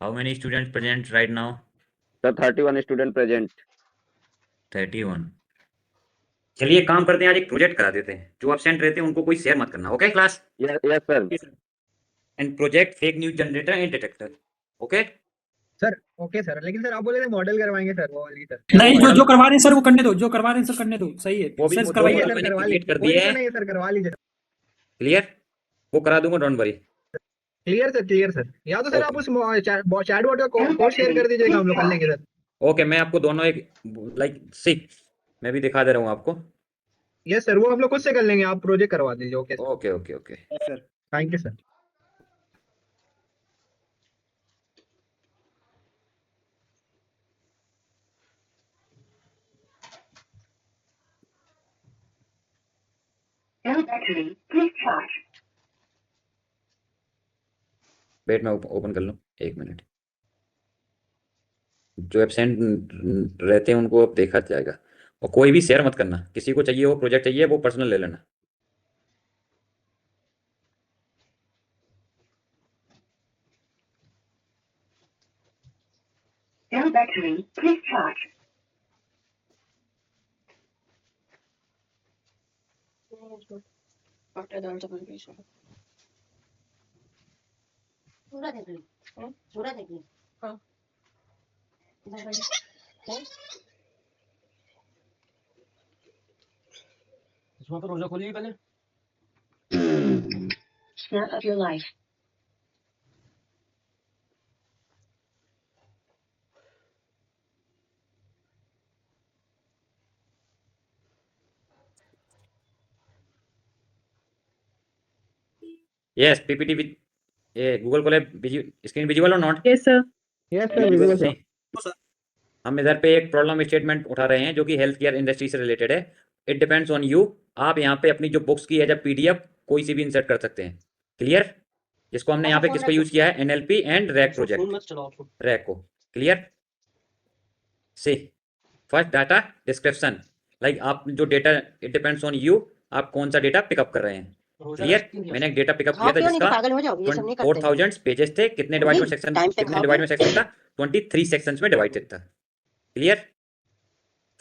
How many students present right now? Sir, 31 student present. 31. चलिए काम करते हैं, आज एक प्रोजेक्ट करा देते हैं। जो एब्सेंट रहते हैं उनको कोई शेयर मत करना, okay class? Yes, sir. And project fake news generator and detector, okay? Sir okay sir, लेकिन सर आप बोले थे मॉडल करवाएंगे सर, वो वाली सर। नहीं, जो करवा रहे हैं सर वो करने दो, जो करवा रहे हैं सर करने दो, सही है। वो भी सर वो करवाइए मॉडल सर, मैंने करवा क्रिएट कर कोई दिया इशू है। नहीं है सर, करवा लीजिए। क्लियर? वो करा दूंगा, डोंट वरी। Clear sir. या तो सर आप उस चैटबॉट का कोड शेयर कर दीजिएगा, हम लोग कर लेंगे सर। ओके, मैं आपको दोनों एक लाइक सी मैं भी दिखा दे रहा हूँ आपको। यस सर, वो हम लोग खुद से कर लेंगे, आप प्रोजेक्ट करवा दीजिए। Okay sir, okay okay okay sir thank you sir. Wait, मैं ओपन कर लूँ, एक मिनट। जो एब्सेंट रहते हैं उनको अब देखा जाएगा। और कोई भी शेयर मत करना, किसी को चाहिए वो प्रोजेक्ट चाहिए वो पर्सनल ले लेना। इसमें तो रोजा खोलिए पहले। Snap of your life. Yes, PPT with Google Colab screen visible और not? Yes sir, visible sir. हम इधर पे एक प्रॉब्लम स्टेटमेंट उठा रहे हैं जो कि हेल्थ केयर इंडस्ट्री से रिलेटेड है। It depends on you. आप यहाँ पे अपनी जो बुक्स की एज अ पीडीएफ कोई सी भी इंसर्ट कर सकते हैं। क्लियर? जिसको हमने यहाँ पे किसको यूज किया है, NLP and rack project, rack को। क्लियर? सी फर्स्ट डाटा डिस्क्रिप्शन, लाइक आप जो data, it depends on you, आप कौन सा डेटा पिकअप कर रहे हैं। क्लियर? मैंने एक डेटा पिकअप किया था जिसका 4000 पेजेस थे। कितने डिवाइड में सेक्शन, कितने डिवाइड में सेक्शन था? 23 सेक्शंस में डिवाइडेड था। क्लियर?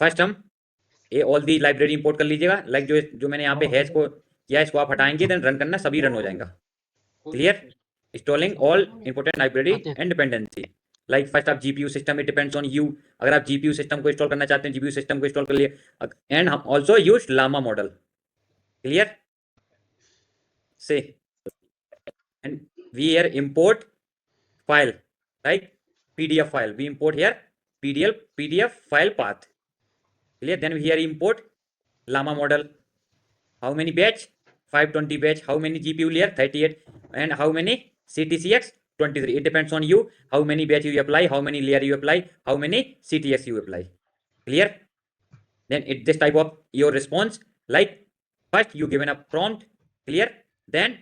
फर्स्ट हम ये ऑल दी लाइब्रेरी इंपोर्ट कर लीजिएगा। लाइक जो मैंने यहाँ पे हैश को किया, इसको आप हटाएंगे, देन रन करना, सभी रन हो जाएगा। Clear? Installing all important library and dependency. Like first आप GPU system, it depends on you. अगर आप जीपीयू सिस्टम को इंस्टॉल करना चाहते हैं, जीपीयू सिस्टम को इंस्टॉल कर लिए। एंड हम also use Llama model. Clear? से and we here import file like PDF file, we import here PDF file path. Clear? Then here import llama model. How many batch? 520 batch. How many GPU layer? 38. And how many CTCX? 23. It depends on you how many batch you apply, how many layer you apply, how many CTX you apply. Clear? Then it this type of your response. Like first you given a prompt. Clear? Then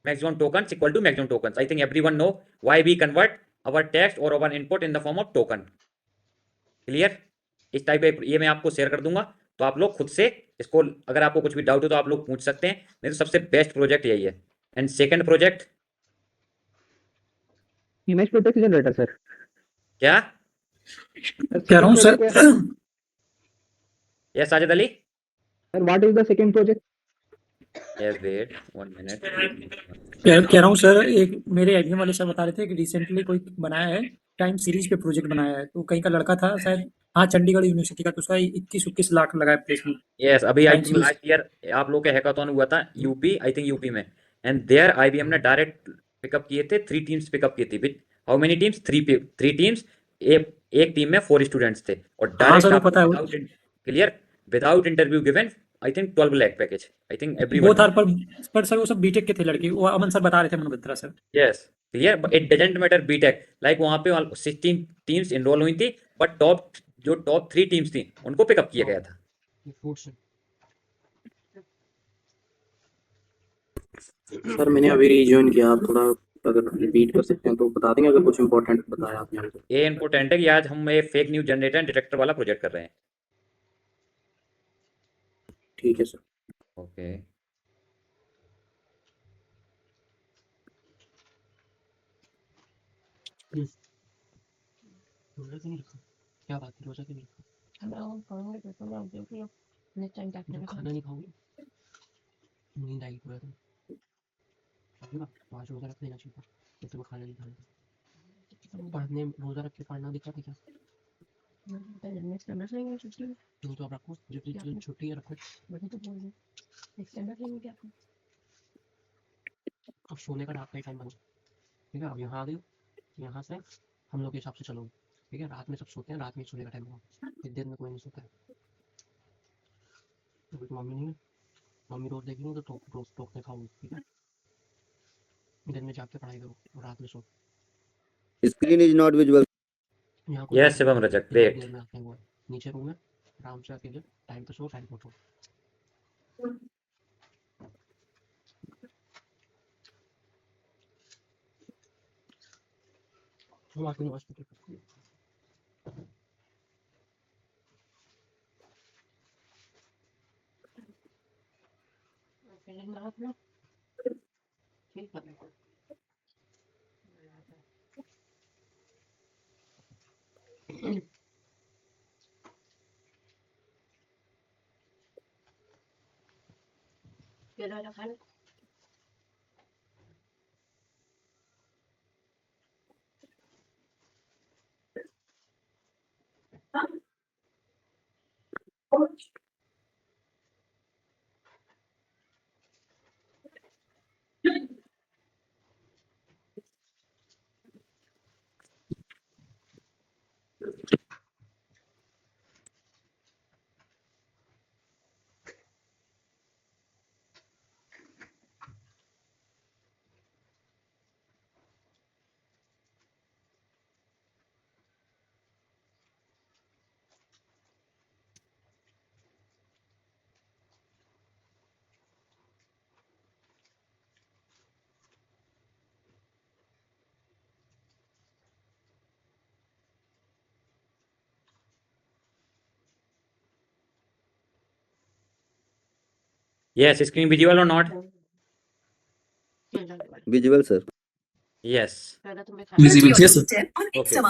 maximum tokens equal to maximum tokens. I think everyone know why we convert our text or our input in the form of token. Clear? इस type का ये मैं आपको share कर दूंगा, तो आप लोग खुद से इसको, अगर आपको कुछ भी डाउट हो तो आप लोग पूछ सकते हैं। नहीं तो सबसे बेस्ट प्रोजेक्ट यही है। And second project image protect generator sir. क्या कह रहा हूँ सर। Yes Sajid Ali, sir what is the second project? Yes wait 1 minute. कह रहा हूँ सर, एक मेरे एडमिन वाले सर बता रहे थे कि रिसेंटली कोई बनाया है, टाइम सीरीज पे प्रोजेक्ट बनाया है, तो कहीं का लड़का था शायद, हाँ चंडीगढ़ यूनिवर्सिटी का, तो उसका 21-21 लाख लगाया प्लेसमेंट। यस, अभी I time think series last year आप लोग का हैकाथॉन हुआ था यूपी, आई थिंक यूपी में। एंड देयर आईबीएम ने डायरेक्ट पिकअप किए थे, 3 टीम्स पिकअप की थी। With how many teams? 3 teams. एक टीम में 4 स्टूडेंट्स थे और हाँ सर वो डायरेक्ट पता है, without, clear, without interview given, I think 12 lakh package. I think वो एवरीवन था, पर सर वो सब बीटेक के थे लड़के, वो अमन सर बता रहे थे, Aman Batra sir. Yes clear, it doesn't matter BTech. Like वहां पे 16 टीम्स इनरोल हुई थी, बट टॉप 3 टीम्स थी उनको पिकअप किया गया था। सर मैंने अभी रिज्वाइन किया, आप थोड़ा अगर रिपीट कर सकते हैं तो बता देंगे, अगर कुछ इंपॉर्टेंट बताया आपने हमको। ये इंपॉर्टेंट है कि आज हम ये fake news generator and detector वाला प्रोजेक्ट कर रहे हैं। ठीक है सर। ओके रोजा क्यों नहीं रखा? क्या बात है, रोजा क्यों नहीं रखा? तुम खाना नहीं खाओगे, नींद आएगी पूरा दिन। अभी बात तो आज रोजा रख लेना चाहिए था, तो तुम्हें खाना नहीं खाना। पढ़ने रोजा रख के पढ़ना दिखा था क्या? तो अब रखो, जब छुट्टी है रखो। अब सोने का रात का ही टाइम बनो, ठीक है? अब यहाँ आ गए, यहाँ से हम लोग के हिसाब से चलोगे, ठीक है? रात में सब सोते हैं, रात में सोने का टाइम बनाओ, फिर दिन में कोई नहीं सोता है। अभी तो मम्मी नहीं है, मम्मी रोज देखेंगे तो रोज टोकते खाओगे, ठीक है? दिन में जाग के पढ़ाई करो और रात में सो। Screen is not visible. यहाँ कोई Yes, बात शिवम नहीं, रजक, ये लोग great. देर में आते हैं, वो नीचे रूम में आराम से अकेले टाइम पे सो, टाइम पे उठो। हम आपकी नमाज पढ़ते हैं। ठीक है। Yes, screen visible or not? Visible, sir. Yes. Visible. Yes, sir. Okay.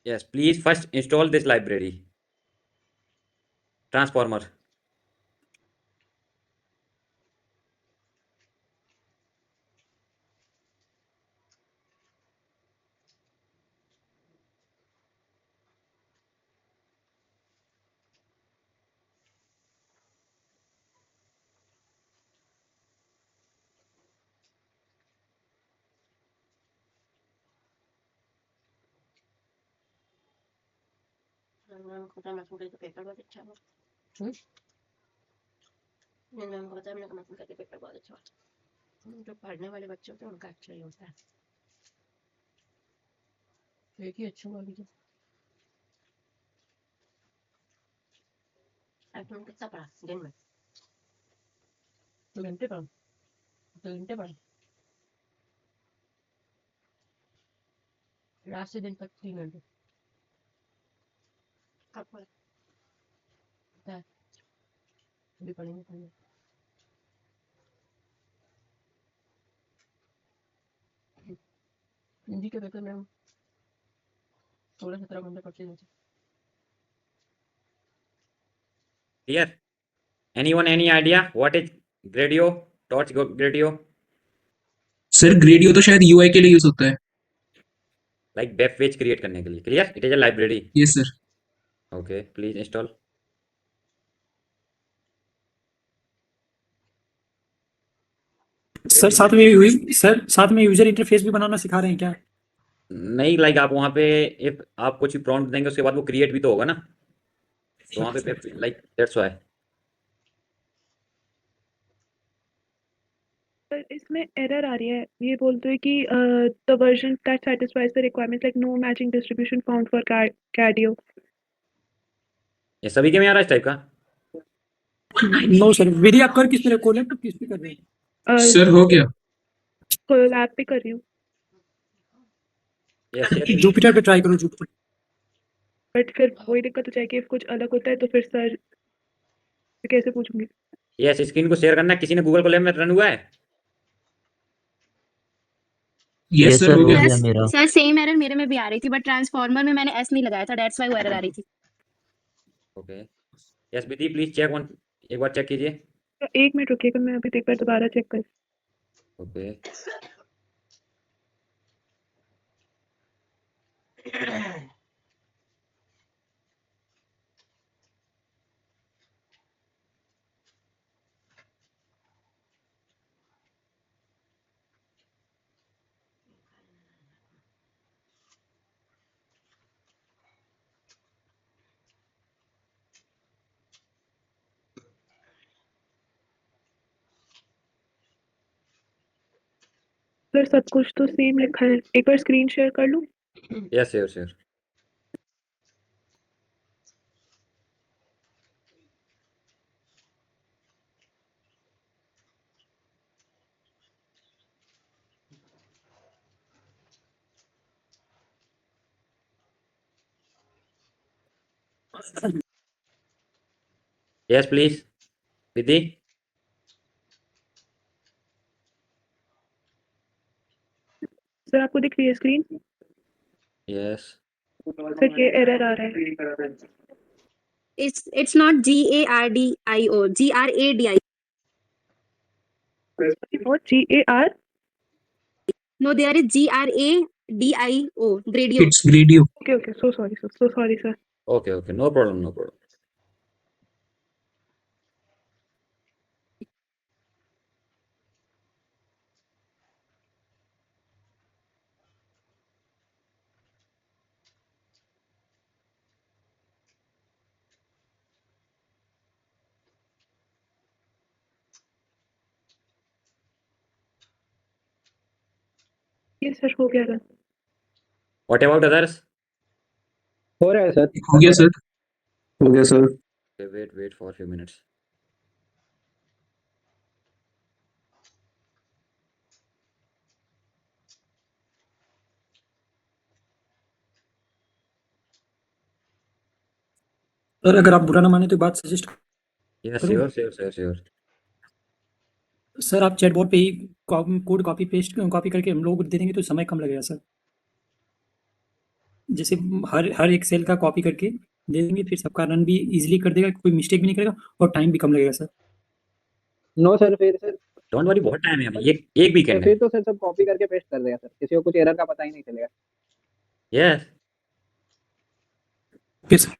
Yes, please first install this library. Transformer. Paper बहुत अच्छा हुआ। मैम को बताया, मैंने कहा का पेपर बहुत अच्छा हुआ। जो पढ़ने वाले बच्चे होते हैं उनका अच्छा ही होता है। एक ही अच्छा हुआ अभी तो। आज तुमने कितना पढ़ा दिन में? 2 घंटे पढ़ा? 2 घंटे पढ़ा? रात से दिन तक 3 घंटे। कब पढ़ा? पता है, अभी पढ़ेंगे। हिंदी के पेपर में हम 16-17 घंटे पढ़ते थे। Clear? Anyone any idea what is Gradio? Torch Gradio? Sir Gradio तो शायद यूआई के लिए यूज होता है। Like web page create करने के लिए. Clear? It is a library. Yes sir. Okay, please install. Sir साथ में यूजर इंटरफेस भी बनाना सिखा रहे हैं क्या? नहीं, लाइक आप वहाँ पे if आप कुछ भी प्रॉम्प्ट देंगे उसके बाद वो क्रिएट भी तो होगा ना, तो वहाँ पे लाइक दैट्स व्हाई। पर इसमें एरर आ रही है, ये बोलते हैं कि the version that satisfies the requirements like no matching distribution found for Gradio. ये सभी के में आ रहा है इस टाइप का? नो सर, वेरी आप कर किस पे कोलैब तो किस पे कर रहे हैं? सर हो गया। कोलैब पे कर रही हूँ, यस यस। जुपिटर पे ट्राई करो, जुपिटर। बट फिर वही दिक्कत हो जाएगी, if कुछ अलग होता है तो फिर सर कैसे पूछूंगी? यस, स्क्रीन को शेयर करना है। किसी ने गूगल कोलैब में रन हुआ है? यस सर हो गया। मेरा सर सेम एरर मेरे में भी आ रही थी बट ट्रांसफॉर्मर में मैंने एस नहीं लगाया था, दैट्स व्हाई वो एरर आ रही थी। Okay yes Vidhi please check one, एक बार चेक कीजिए। तो 1 मिनट रुकिएगा, मैं अभी एक बार दोबारा चेक कर। ओके सर सब कुछ तो सेम लिखा है, एक बार स्क्रीन शेयर कर लूँ? Yes sure sure. Yes please Vidhi. Sir आपको दिख रही है स्क्रीन? यस सर ये एरर आ रहा है। It's not GARDIO, GRADI। और GAR no there is GRADIO, Gradio. It's Gradio. Okay so sorry sir. Okay okay no problem no problem. ये सर हो गया सर। What about others? हो रहा है सर। हो गया सर। हो गया sir. Wait for few minutes. Sir अगर आप बुरा ना माने तो एक बात सजेस्ट यस करूँ? Sure sure sure sure. Sir आप चैटबॉट पे ही कोड कॉपी करके हम लोग को दे देंगे तो समय कम लगेगा सर। जैसे हर एक सेल का कॉपी करके दे देंगे, फिर सबका रन भी इजीली कर देगा, कोई मिस्टेक भी नहीं करेगा और टाइम भी कम लगेगा सर। नो सर, फिर सर डोंट वरी बहुत टाइम है अभी, एक वीकेंड है। फिर तो सर सब कॉपी करके पेस्ट कर देगा सर, किसी को कुछ एरर का पता ही नहीं चलेगा। यस फिर sir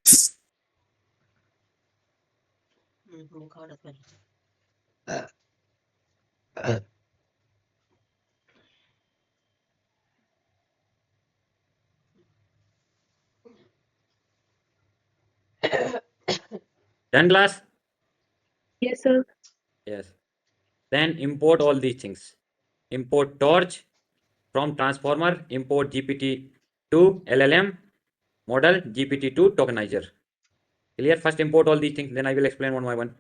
done class? Yes sir. Yes. Then import all these things. Import torch from transformer, import GPT-2 LLM model, GPT-2 tokenizer. Clear? First import all these things, then I will explain one by one.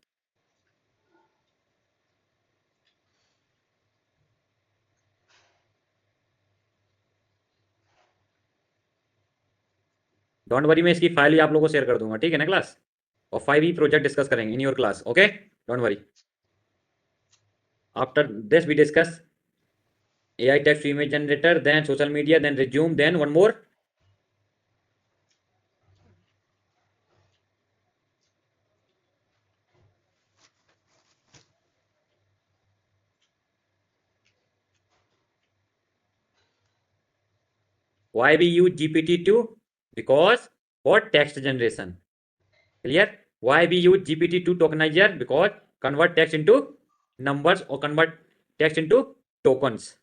Don't worry, मैं इसकी file भी आप लोगों को share कर दूंगा, ठीक है ना क्लास? और 5 ही प्रोजेक्ट डिस्कस करेंगे in your class, okay? Don't worry. After this we discuss AI text to image generator, then social media, then resume, then one more. Why we use GPT-2? Because for text generation. Clear? Why we use GPT-2 tokenizer? Because convert text into numbers or convert text into tokens.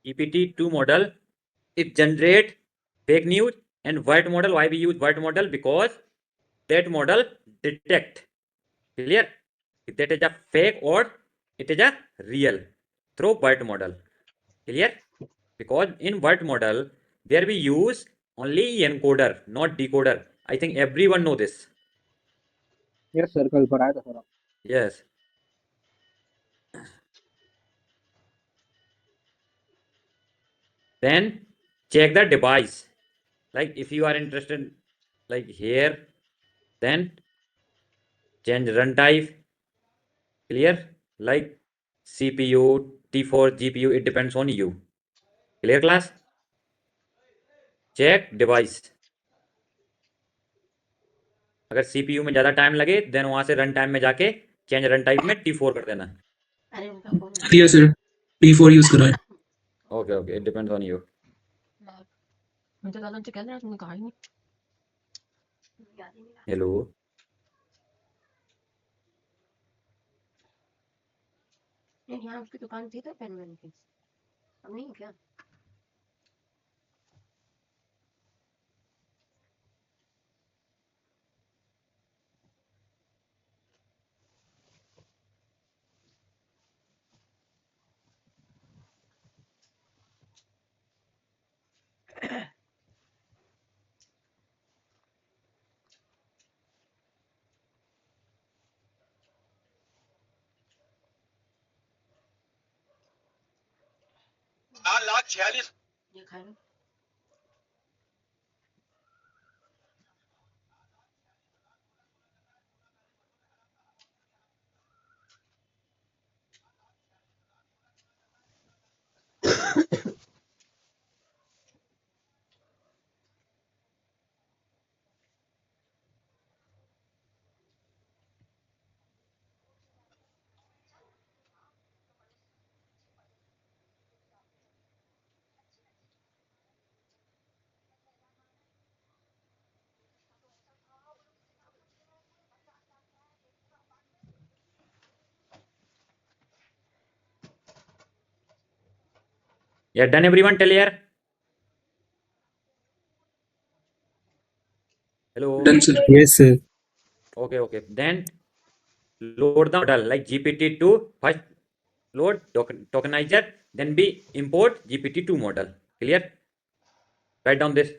GPT-2 model, it generate fake news. And white model, why we use white model? Because that model detect, clear, if that is a fake or it is a real through white model, clear? Because in white model there we use only encoder, not decoder. I think everyone know this. Yes sir, कल पढ़ाया था sir. Yes. Then check the device. Like if you are interested, like here, then change run type, clear? Like CPU, T4, GPU, it depends on you. Clear class? Check device. अगर CPU में ज़्यादा time लगे then वहां से run time में जाके change run type में T4 कर देना. अरे उनका phone yes sir T4 use करा है Okay, okay, it depends on you. मैं तो दादा से कह रहा तुमने कहा ही नहीं। Hello. यहाँ उसकी दुकान थी तो पेन वेन की, अब नहीं है क्या? ये खाए ना। Yeah, done everyone till here? Hello. done sir yes sir. Okay, okay. Then load the model like GPT-2. First load tokenizer, then be import GPT-2 model. Clear? Write down this.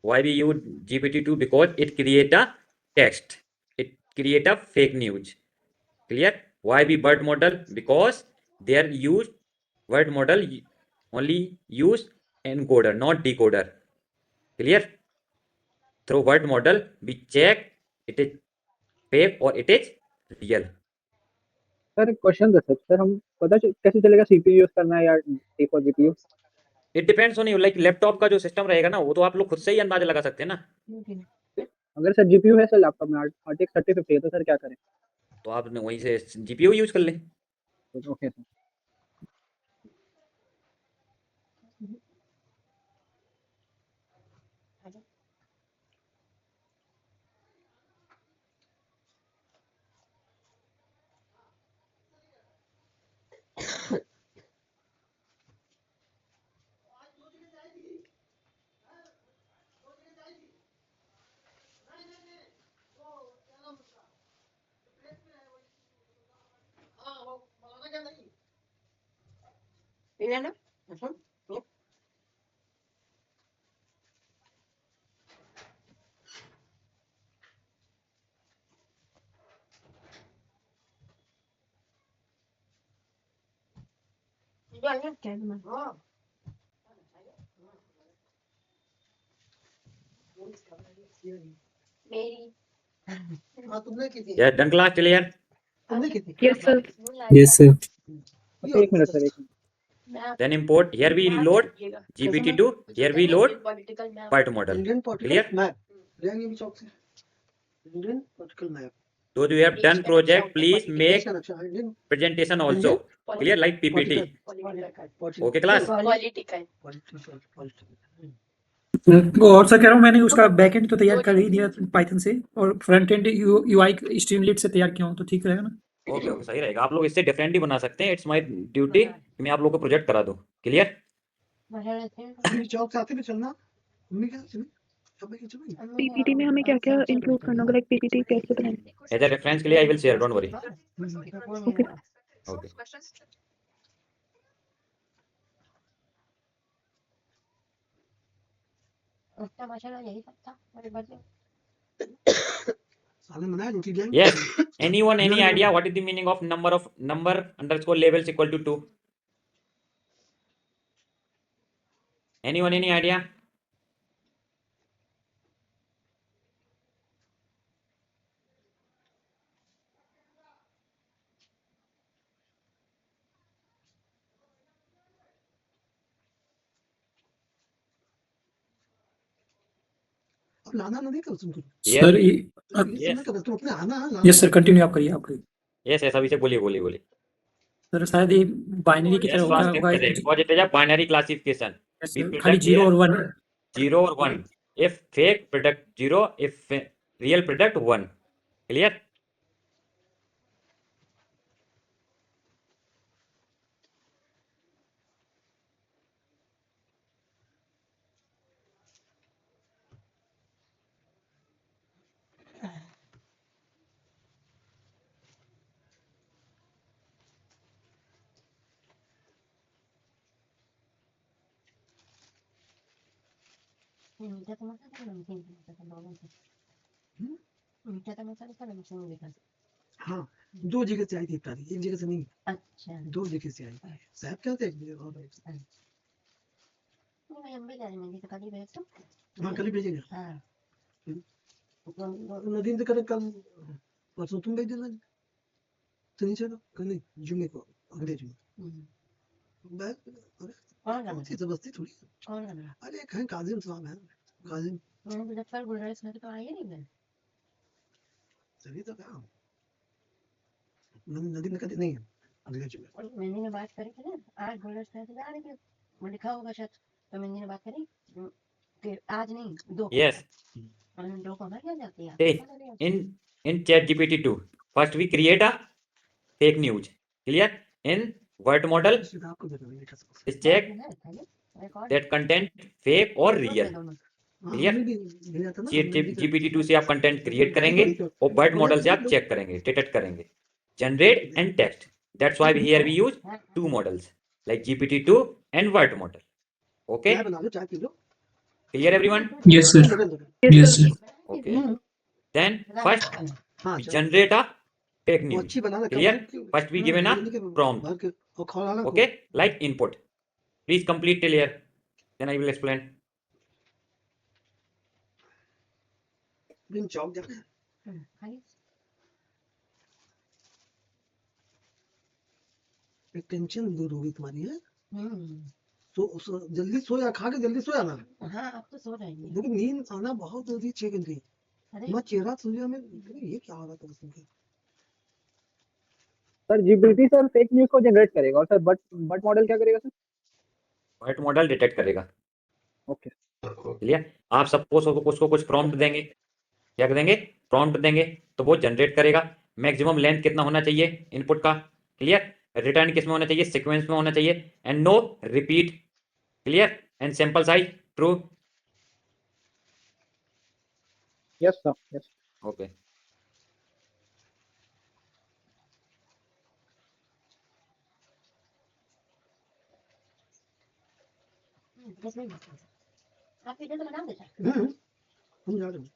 Why we use GPT-2? Because it create a text. It create a fake news. Clear? Why we BERT model? Because they are used, word model only use encoder, not decoder. Clear? Through word model, we check it is fake or it is real. Sir question था sir, हम कैसे चलेगा CPU use करना है या T4 GPU? It depends on you. Like laptop का जो system रहेगा ना, वो तो आप लोग खुद से ही अंदाजा लगा सकते हैं ना. अगर सर जीपीयू है सर लैपटॉप में RTX 3050 है तो सर क्या करें? तो आप वहीं से GPU यूज कर लें. Okay sir. पीना ना सुन मेरी Yeah, done class till here? Yes, sir. yes sir. Okay, एक मिनट सर, एक minute. Then import. Here we load GPT-2. Here we load BERT model. Clear? Those who have done project, please make presentation also. Clear? Like PPT. Okay, class? और sir कह रहा हूँ मैंने उसका backend तो तैयार कर ही दिया पाइथन से, और फ्रंट एंड यूआई स्ट्रीमलीट से तैयार किया हूँ, तो ठीक रहेगा ना? ओके ओके, सही रहेगा। आप लोग इससे डिफरेंटली बना सकते हैं। इट्स माय ड्यूटी कि मैं आप लोगों को प्रोजेक्ट करा दूं। क्लियर? चौक साथ में चलना, मम्मी क्या चल सब में चल। पीपीटी में हमें क्या-क्या इंक्लूड करना होगा, लाइक पीपीटी कैसे बनाएंगे? एज अ रेफरेंस के लिए I will share, don't worry. Okay. Okay. उसका माशाल्लाह यही सब था मेरे बर्थडे। साले मनाया रोटी जाएंगे। Yes. Anyone, any idea what is the meaning of number underscore labels equal to 2? Anyone, any idea? अब लाना नहीं कर तुमको। Yes. सर ये Yes. तुम अपने आना लाना। यस सर, कंटिन्यू आप करिए, आप करिए। Yes, yes, अभी से बोलिए बोलिए बोलिए। सर शायद ये बाइनरी की तरह Yes, होगा classification है, because it is a binary classification. Yes, We sir, खाली predict 0 here और 1। 0 or 1. If fake, predict 0. If real, predict 1. Clear? मीठा समोसा था नमकीन समोसा था दोनों थे। मीठा समोसा था नमकीन मीठा। हाँ, दो जगह से आई थी इफ्तारी, एक जगह से नहीं, अच्छा दो जगह से आई। साहब क्या थे और नहीं हम भी जा रहे हैं कल ही भेज दो। हाँ कल ही भेजेगा। हाँ नदीम से कल परसों तुम भेज देना। तो नहीं चलो कल नहीं, जुम्मे को, अगले जुम्मे। बैग कौन करना थी जबरदस्ती थोड़ी। कौन करना अरे कहीं काजिम साहब हैं, काजिम मैंने तो जब तक गुलरेज में तो आई ही नहीं मैं। तभी तो कहा नदीम ने कहा नहीं अगले जुम्मे। और मैंने ने बात करी थी ना आज गुलरेज में से जा रही थी वो लिखा होगा शायद तो मैंने ने बात करी कि आज नहीं दो Yes. और दो को हमारे यहाँ जाती है See, in ChatGPT 2, first we create a fake news. Clear? In word model, आपको दे दूंगा मीठा samosa. is check that content fake or real. हाँ, Clear? हमने भी भेजा था ना, हमने भी करा। GPT 2 से आप कंटेंट क्रिएट करेंगे और वर्ड मॉडल से आप चेक करेंगे, डिटेक्ट करेंगे, generate and text. That's why here we use two models like GPT 2 and word model. Okay, चाय बना लो, चाय पी लो। Clear everyone? Yes, sir. Yes, sir. Okay, then first हाँ we चाय generate a fake वो news. अच्छी बना रखा Clear? है। First we given a prompt. भर के और खौलाना Okay, like input. Please complete till here. Then I will explain. बिन चौक जाना है। एक टेंशन दूर होगी तुम्हारी है। जल्दी सोया, खा के जल्दी सोया ना। हाँ अब तो सो जाएंगे लेकिन नींद आना बहुत जल्दी 6 घंटे। अरे मैं चेहरा सुनिया में ये क्या हो रहा था उसमें। Sir GPT sir fake news को जनरेट करेगा, और सर बट मॉडल क्या करेगा सर? वर्ड मॉडल डिटेक्ट करेगा। Okay clear? आप सपोज उसको कुछ प्रॉम्प्ट देंगे, क्या देंगे? प्रॉम्प्ट देंगे तो वो जनरेट करेगा। मैक्सिमम लेंथ कितना होना चाहिए इनपुट का? क्लियर? रिटर्न किस में होना चाहिए? सीक्वेंस में होना चाहिए and no repeat. Clear? And sample size true. Yes sir yes. Okay, आप वीडियो तो बना देता हम जा रहे हैं।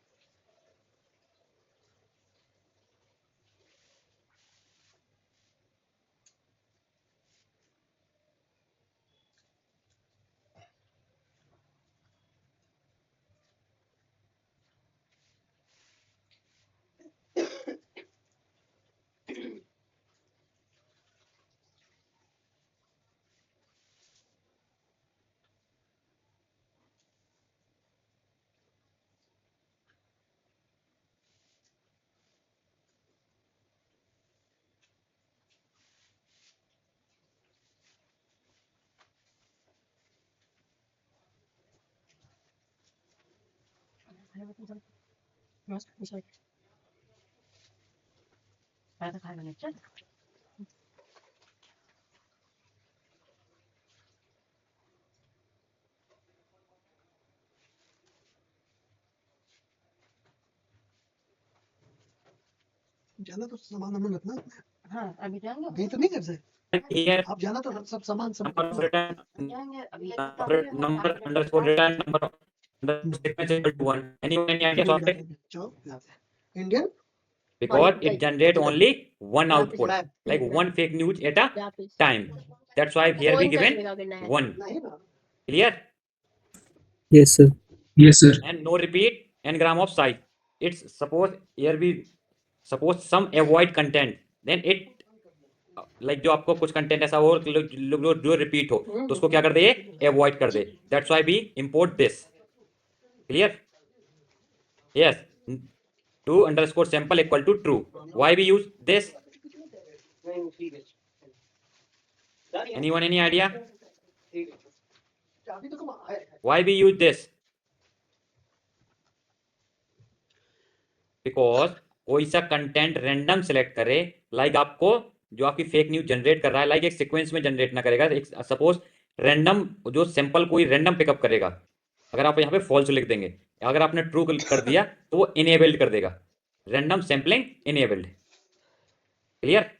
खाया मत चल मस्त मिसल खाया था खाया मैंने चल जाना तो सामान हमें रखना। हाँ अभी जाएंगे नहीं तो नहीं कर सकते Here आप, जाना तो सब सामान सब number of return जाएंगे अभी number underscore return number the sequence is equal to 1. Any idea of it? Indian Because it generate only one output, like Yeah. one fake news at a यहाँ पे time. That's why here we phone given करने का करना है 1. नहीं ना Clear? Yes, sir. Yes, sir. And no repeat n-gram of size. It's suppose here we suppose some avoid content, then it like जो आपको कुछ कंटेंट ऐसा हो जो रिपीट हो तो उसको क्या कर दे, अवॉइड कर दे. That's why we import this. Clear? Yes. Do underscore sample equal to true. Why we use this? Anyone any idea अभी तो कम आया है। Why we use this? Because कोई सा कंटेंट रैंडम सेलेक्ट करे, लाइक आपको जो आपकी फेक न्यूज जनरेट कर रहा है, लाइक एक सीक्वेंस में जनरेट ना करेगा. सपोज रैंडम जो सैंपल कोई रैंडम पिकअप करेगा, अगर आप यहाँ पे फॉल्स लिख देंगे, अगर आपने ट्रू कर दिया तो वो इनेबल्ड कर देगा. Random sampling enabled. Clear?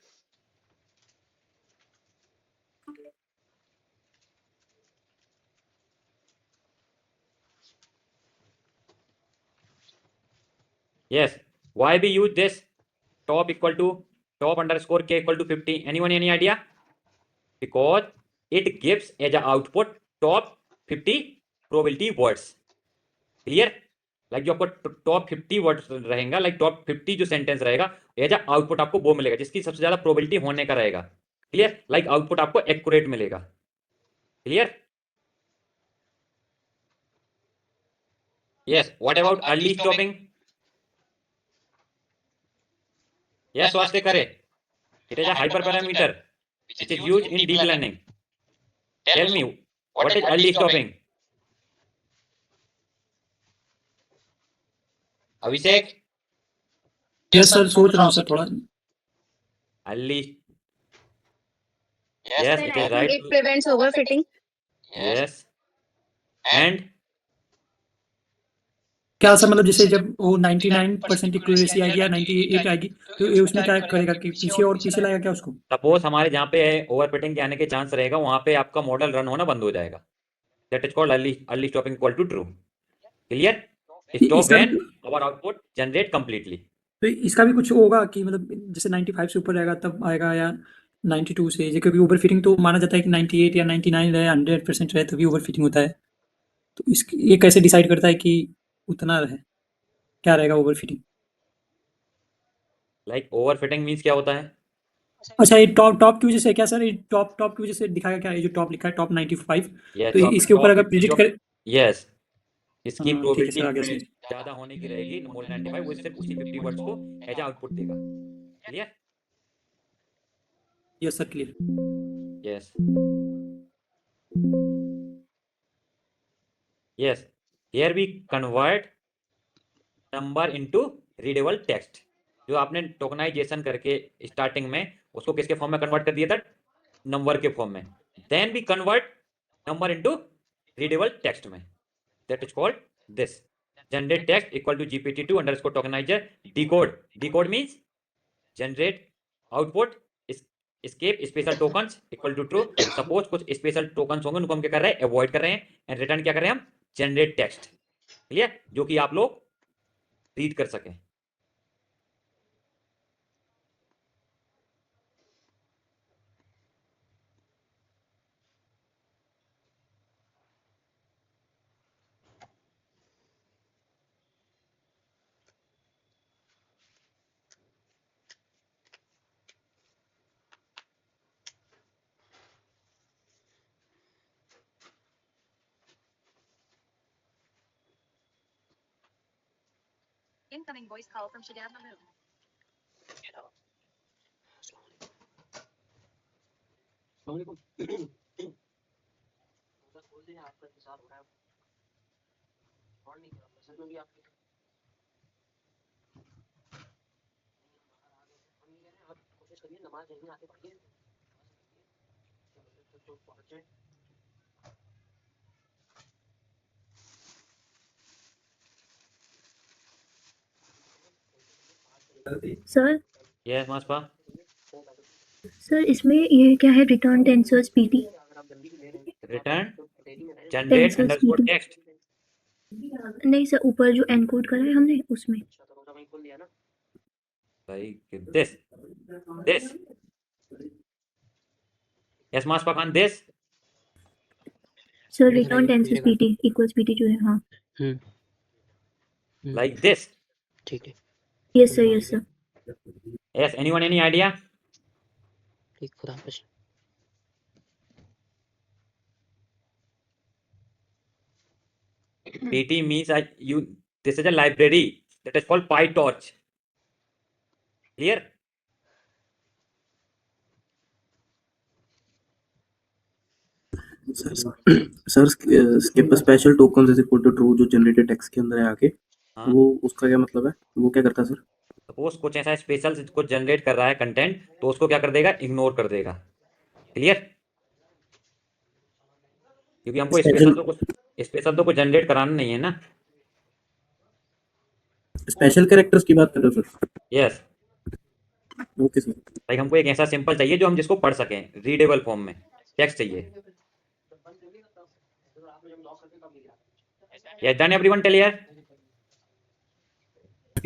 yes. Why we use this top equal to top underscore k equal to 50? Anyone any idea? Because it gives as a output top 50 probability words. Clear? Like जो आपको top 50 words रहेगा, like top 50 जो sentence रहेगा, as a output आपको वो मिलेगा जिसकी सबसे ज्यादा प्रोबेबिलिटी होने का रहेगा. क्लियर? लाइक आउटपुट आपको एक्यूरेट मिलेगा. Clear? Yes. What about early stopping? Yes वास्ते करे. It is a hyper parameter which is used in deep learning. Tell me what is early stopping? Abhishek? Yes sir, सोच रहा हूँ sir थोड़ा. early. Sir, yes, I it is think right. it prevents overfitting. yes. and क्या sir, मतलब जैसे जब वो 99% accuracy आएगी या 98 आएगी तो ये उसमें क्या करेगा कि पीछे और पीछे लाएगा क्या उसको? सपोज हमारे जहाँ पे ओवरफिटिंग के आने के चांस रहेगा, वहां पे आपका मॉडल रन होना बंद हो जाएगा. That is called early stopping equal to true. Clear? Stop इसका when our output generate completely. तो इसका भी कुछ होगा कि मतलब जैसे 95 से ऊपर रहेगा तब आएगा, या 92 से, क्योंकि ओवरफिटिंग तो माना जाता है कि 98 या 99 रहे, 100% रहे तभी ओवरफिटिंग होता है. तो इस ये कैसे डिसाइड करता है कि उतना रहे, क्या रहेगा ओवरफिटिंग? लाइक ओवरफिटिंग मींस क्या होता है? अच्छा, ये टॉप की वजह से क्या सर? ये टॉप की वजह से दिखाएगा क्या? ये जो टॉप लिखा है टॉप 95, yes, तो इसके ऊपर अगर प्रिडिक्ट करे. यस. इसकी हाँ, ठीक है सर, आगे प्रोबेबिलिटी से. ज्यादा होने की रहेगी, मोर देन 95, वो सिर्फ उसी 50 वर्ड्स को एज आउटपुट देगा. Clear? Yes sir, clear. yes. yes. here we convert number into readable text. जो आपने टोकनाइजेशन करके स्टार्टिंग में उसको किसके फॉर्म में कन्वर्ट कर दिया था? नंबर के फॉर्म में. Then we convert number into readable text में. That is called this. Generate text equal to GPT2 underscore tokenizer decode. Decode means generate output escape special tokens equal to true. Suppose कुछ special tokens होंगे, उनको हम क्या कर रहे हैं? Avoid कर रहे हैं. एंड रिटर्न क्या कर रहे हैं हम? Generate text. क्लियर? जो कि आप लोग रीड कर सकें. Incoming voice call from Shadab Mahmood. अस्सलामुअलैकुम खोल दे, आपका इंतजार हो रहा है. और नहीं कर सर, क्योंकि आप नमाज नहीं आते पढ़िए तो पहुंचे सर यस मास्पा सर इसमें ये क्या है रिटर्न टेंसर्स पीटी अगर आप जल्दी भी ले रहे हैं रिटर्न तो डेली में generate tensors underscore PT text नहीं सर ऊपर जो एनकोड करा है हमने उसमें अच्छा तो रोजा वहीं खोल दिया ना लाइक दिस यस मास्पा खान दिस सर मेरे घर रिटर्न आइए टेंसर्स मेरे घर पीटी इक्वल्स पीटी जो है हाँ लाइक दिस ठीक है yes sir yes anyone any idea ठीक खुदा हाफिज PT means this is a library that is called PyTorch. Clear? Sir skip special tokens is equal to true जो जनरेटेड टेक्स्ट के अंदर है आके हाँ वो उसका क्या मतलब है वो क्या करता है सर सपोज कुछ ऐसा स्पेशल कुछ जनरेट कर रहा है कंटेंट तो उसको क्या कर देगा इग्नोर कर देगा क्लियर क्योंकि हमको स्पेशल तो कुछ जनरेट कराना नहीं है ना स्पेशल कैरेक्टर्स की बात कर रहे हो sir yes okay sir like हमको एक ऐसा सिंपल चाहिए जो हम जिसको पढ़ सकें रीडेबल फॉर्म में टेक्स्ट चाहिए yes done everyone tell here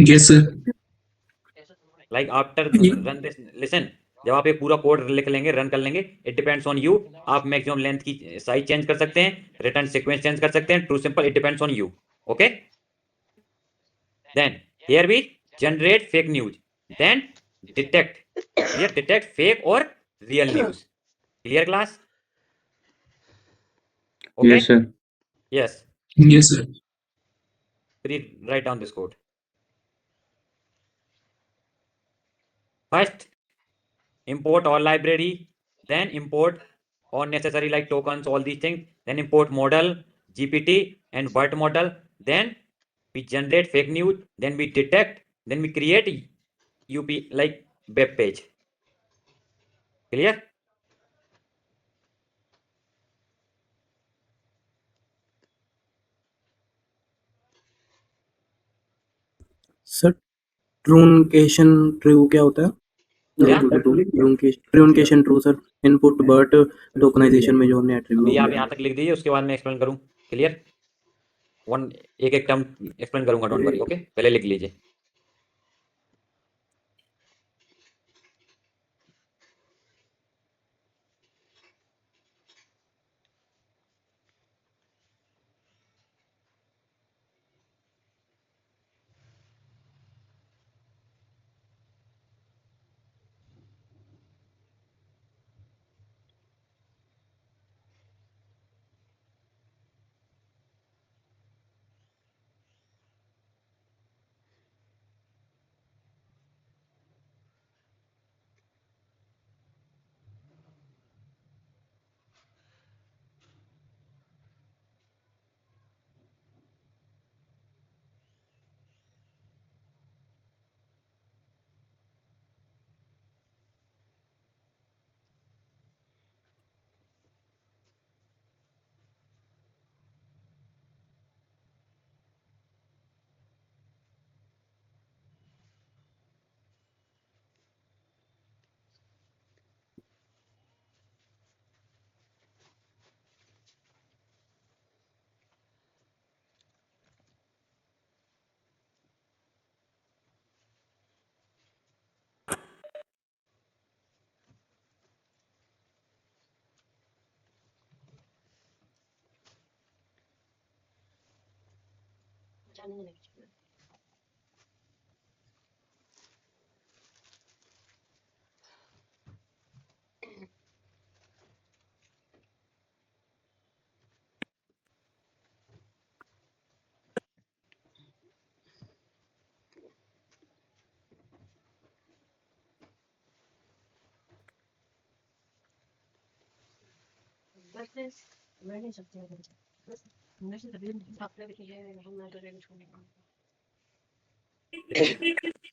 yes sir like after run this listen जब आप एक पूरा कोड लिख लेंगे रन कर लेंगे इट डिपेंड्स ऑन यू आप मैक्सिमम लेंथ की साइज चेंज कर सकते हैं रिटर्न सीक्वेंस चेंज कर सकते हैं true simple it depends on you okay then here we generate fake news then detect fake और real news clear class okay yes sir yes yes sir please write down this code first import all library then import all necessary like tokens all these things then import model gpt and BERT model then we generate fake news then we detect then we create up like web page clear sir truncation true क्या होता है क्या truncation true sir input BERT tokenization में जो हमने अभी attribute आप यहाँ तक लिख दीजिए उसके बाद मैं एक्सप्लेन करूँ क्लियर वन एक टर्म एक्सप्लेन करूंगा डोंट वरी ओके पहले लिख लीजिए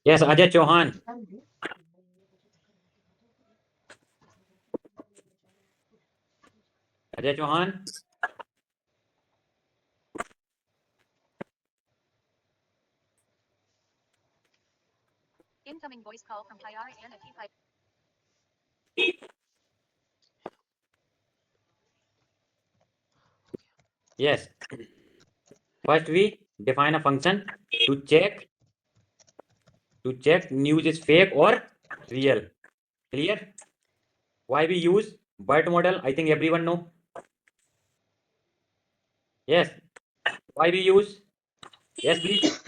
yes Ajay Chauhan Ajay Chauhan, Incoming voice call from Pyara and Pi. yes. First we define a function to check news is fake or real. Clear? Why we use BERT model? I think everyone know. Yes. Why we use? Yes, please.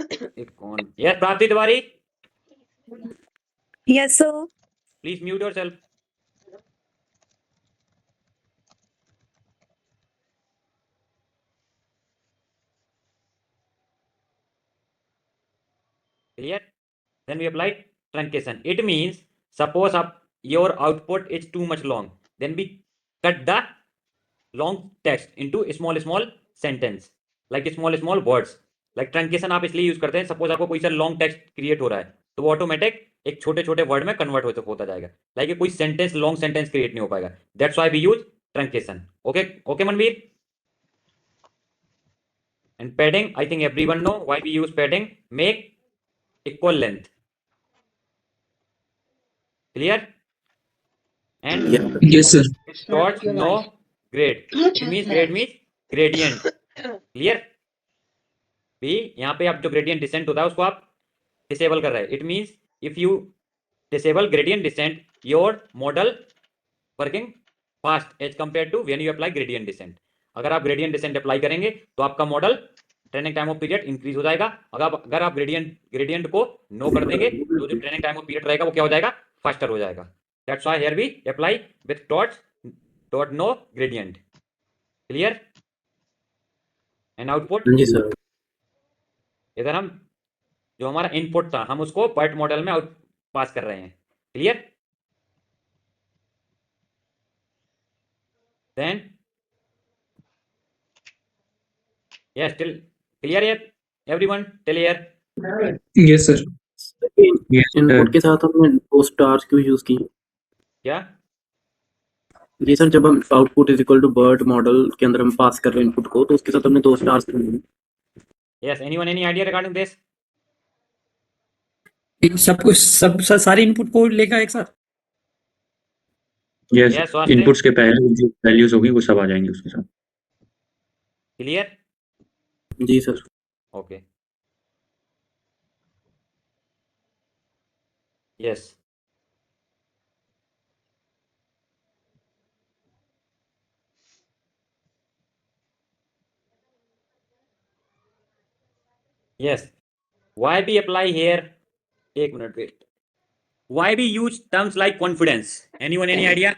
Yes, Prapti Tiwari. Yes, sir. Please mute yourself. Clear? Then we apply truncation. It means suppose your output is too much long, then we cut the long text into small sentence, like small words. Like truncation आप इसलिए use करते हैं, suppose आपको कोई सा long text create हो रहा है तो वो ऑटोमेटिक एक छोटे वर्ड में कन्वर्ट होता जाएगा, लाइक कोई सेंटेंस लॉन्ग सेंटेंस क्रिएट नहीं हो पाएगा. That's why we use truncation. Okay Manveer. And padding, I think everyone know why we use padding. Make equal length. Clear? And Yes, sir. dot no grade. It means grade means gradient. Clear? भी यहाँ पे आप जो gradient descent होता है उसको आप disable कर रहे हैं. It means if you disable gradient descent, your model working fast as compared to when you apply gradient descent. अगर आप gradient descent अप्लाई करेंगे तो आपका model training time of period increase हो जाएगा. अगर आप ग्रेडियंट को नो कर देंगे तो जो ट्रेनिंग टाइम ऑफ पीरियड रहेगा वो क्या हो जाएगा, फास्टर हो जाएगा. That's why here we apply with dot no gradient. Clear? And output, जी सर. इधर हम जो हमारा इनपुट था हम उसको BERT मॉडल में आउट पास कर रहे हैं. Clear? Then yes, still clear yet? Everyone till here? Yes, sir. Input के साथ हमने दो स्टार्स क्यों यूज की? क्या? जी सर, जब हम output is equal to BERT model के अंदर हम पास कर रहे हैं इनपुट को तो उसके साथ हमने दो स्टार्स क्यों लिए? Yes, anyone any idea regarding this? सब कुछ सब सारे इनपुट को लेगा एक साथ. Yes, इनपुट्स के पहले जो वैल्यूज होगी वो सब आ जाएंगे उसके साथ. clear? जी sir. Okay. Yes. Yes. Why we apply here? एक minute wait. Why we use terms like confidence? Anyone any idea?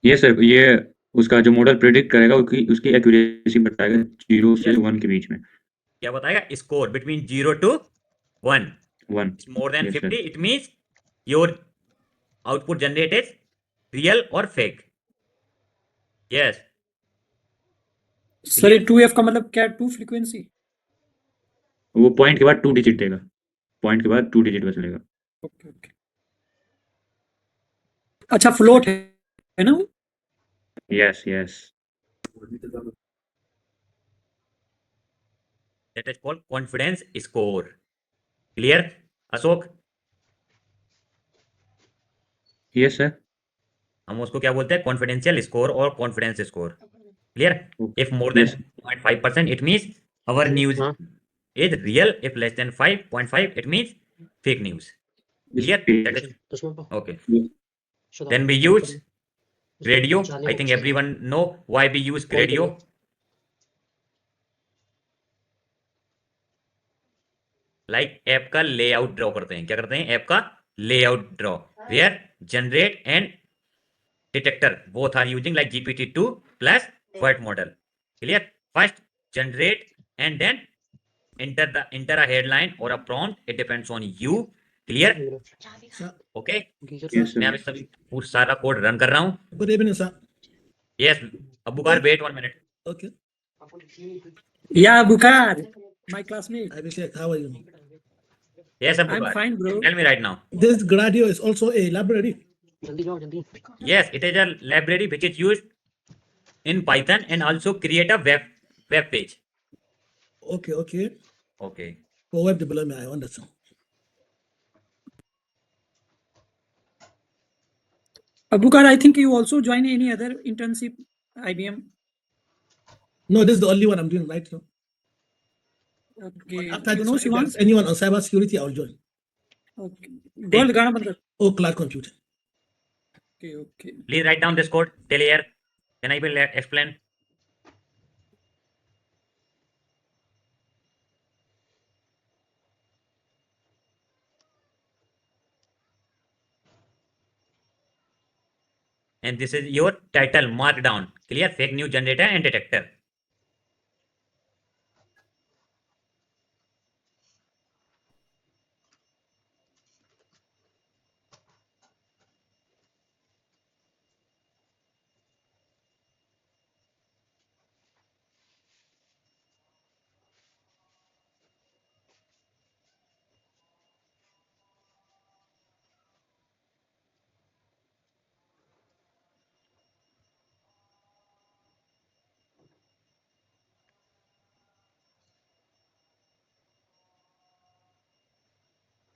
ये सर, ये उसका जो मॉडल प्रेडिक्ट करेगा उसकी एक्यूरेसी बताएगा 0 से 1 के बीच में. क्या बताएगा? Score between 0 to 1. 1. It's more than Yes, 50. It means your output generated is real or fake. Yes. Sir ये 2f का मतलब क्या? 2 फ्रीक्वेंसी. वो पॉइंट के बाद 2 डिजिट देगा. पॉइंट के बाद 2 डिजिट बचलेगा. ओके. अच्छा, फ्लोट है ना? Yes. That is called confidence score. Clear? Ashok? Yes sir. हम उसको क्या बोलते हैं? कॉन्फिडेंशियल स्कोर और confidence score. Clear? If more than 0.5% it means our news is real. If less than 5.5 it means fake news. Clear? That is okay. Then we use radio. I think everyone know why we use radio. Like app का layout draw करते हैं. क्या करते हैं? App का layout draw. Where generate and detector both are using like GPT-2 plus BERT model. Clear? First generate and then enter a headline or a prompt. It depends on you. Clear? Okay. Yes, मैं अभी सभी पूरा सारा code run कर रहा हूँ. Good evening, sir. Yes, Abukar, wait 1 minute. Okay. Yeah, Bukar, my classmate. I will check. How are you? Yes, I'm Abukar. fine, bro. Tell me right now. This Gradio is also a library. जल्दी जाओ जल्दी। Yes, it is a library which is used in Python and also create a web page. Okay, okay. Okay. For web development, I understand. Abukar, I think you also join any other internship, IBM. No, this is the only one I'm doing right now. Okay. After You this know one, if Shivan? there's anyone on cybersecurity, I'll join. Okay. Gold गाना बंद कर. Or cloud computing. Okay, okay. Please write down this code. Tell here. Can I will explain? And this is your title markdown. Clear? Fake news generator and detector.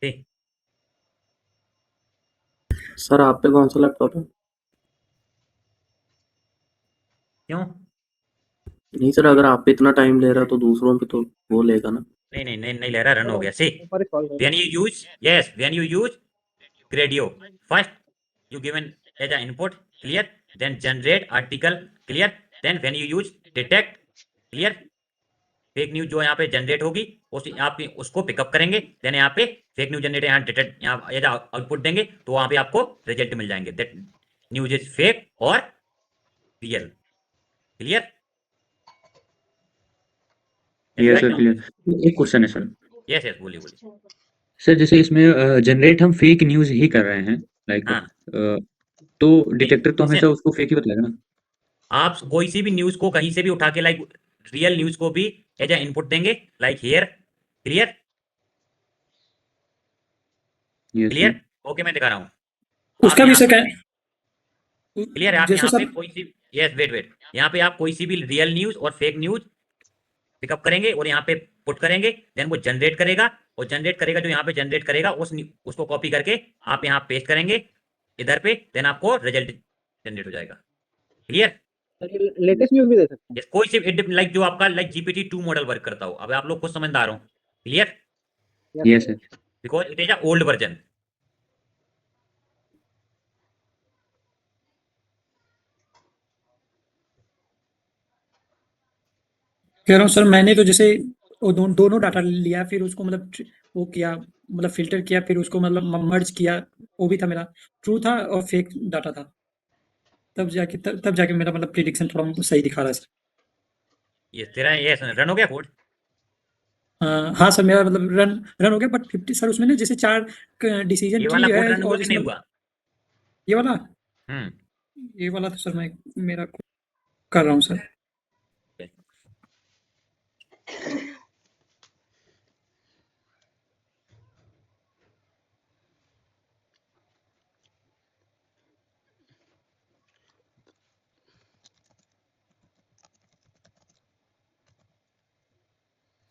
See? Sir आप पे कौन सा laptop है? क्यों? नहीं sir, अगर आप पे इतना टाइम ले रहा तो दूसरों पे तो वो लेगा ना। नहीं ले रहा, रन हो गया. See, ऊपर एक call when you use Gradio, first you given as an input, clear, then generate article, clear, then when you use detect, clear, fake news जो यहाँ पे जनरेट होगी उस आप उसको पिकअप करेंगे, देन यहाँ पे फेक न्यूज जनरेट यहाँ डिटेक्ट यहाँ एज आउटपुट देंगे तो वहां पे आपको रिजल्ट मिल जाएंगे दैट न्यूज इज फेक और real. Clear? Yes sir, clear. एक क्वेश्चन है सर. यस बोलिए. सर जैसे इसमें जनरेट हम फेक न्यूज़ ही कर रहे हैं, लाइक हाँ. तो डिटेक्टर तो जैसे हमेशा उसको फेक ही बताएगा ना. आप कोई सी भी न्यूज को कहीं से भी उठा के लाइक रियल न्यूज को भी एज ए इनपुट देंगे like here. Clear? Yes clear? Sir. Okay, मैं दिखा रहा हूँ. उसका भी सर क्लियर है. आप जैसे यहाँ पे सर कोई सी यस वेट यहाँ पे आप कोई सी भी रियल न्यूज और फेक न्यूज पिकअप करेंगे और यहाँ पे पुट करेंगे, देन वो जनरेट करेगा और जनरेट करेगा जो यहाँ पे जनरेट करेगा उसको कॉपी करके आप यहाँ पेस्ट करेंगे इधर पे, देन आपको रिजल्ट जनरेट हो जाएगा. क्लियर? लेटेस्ट न्यूज भी दे सकते हैं. कोई सी लाइक जो आपका लाइक GPT-2 मॉडल वर्क करता हो. अब आप लोग खुद समझदार हो. Clear? Yes sir. Because it is a old version. कह रहा हूँ सर, मैंने तो जैसे वो दोनों डाटा लिया, फिर उसको मतलब वो किया, मतलब फिल्टर किया, फिर उसको मतलब मर्ज किया. वो भी था मेरा, ट्रू था और फेक डाटा था. तब जाके मेरा मतलब प्रिडिक्शन थोड़ा सही दिखा रहा है सर. ये तेरा ये रन हो गया कोड? हाँ सर, मेरा मतलब रन हो गया, बट 50 सर उसमें ना जैसे 4 डिसीजन ये ट्री वाला कोड है रन हुआ और कि इसमें नहीं हुआ? ये वाला हम्म. ये वाला तो सर मैं मेरा कर रहा हूँ सर.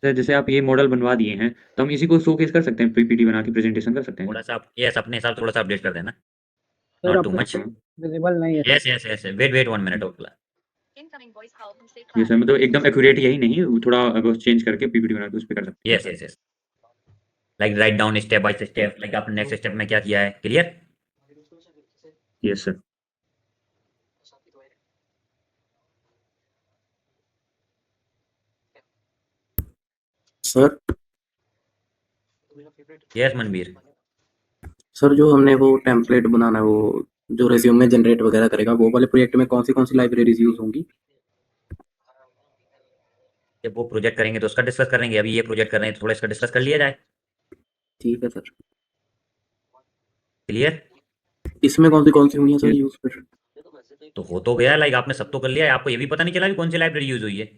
सर जैसे आप ये मॉडल बनवा दिए हैं तो हम इसी को शोकेस कर सकते हैं, पीपीटी बना के प्रेजेंटेशन कर सकते हैं. थोड़ा सा आप यस अपने हिसाब थोड़ा सा अपडेट कर देना. सर नॉट टू अपना मच. विजिबल नहीं है. Yes wait 1 minute okay. ये सर मतलब एकदम एक्यूरेट यही नहीं, थोड़ा बस चेंज करके पीपीटी बना के उस पे कर सकते हैं. Yes like write down step by step like आपने नेक्स्ट स्टेप में क्या किया है. Clear? Yes sir. Sir yes Manveer. Sir जो हमने वो टेम्पलेट बनाना है, वो जो रेज्यूमे जनरेट वगैरह करेगा, वो वाले प्रोजेक्ट में कौन सी लाइब्रेरीज यूज होंगी? जब वो प्रोजेक्ट करेंगे तो उसका डिस्कस करेंगे. अभी ये प्रोजेक्ट कर रहे हैं तो थोड़ा इसका डिस्कस कर लिया जाए. ठीक है सर. क्लियर? इसमें कौन सी हुई है सर यूज फिर? तो हो तो गया लाइक आपने सब तो कर लिया है. आपको ये भी पता नहीं चला कि कौन सी लाइब्रेरी यूज हुई है.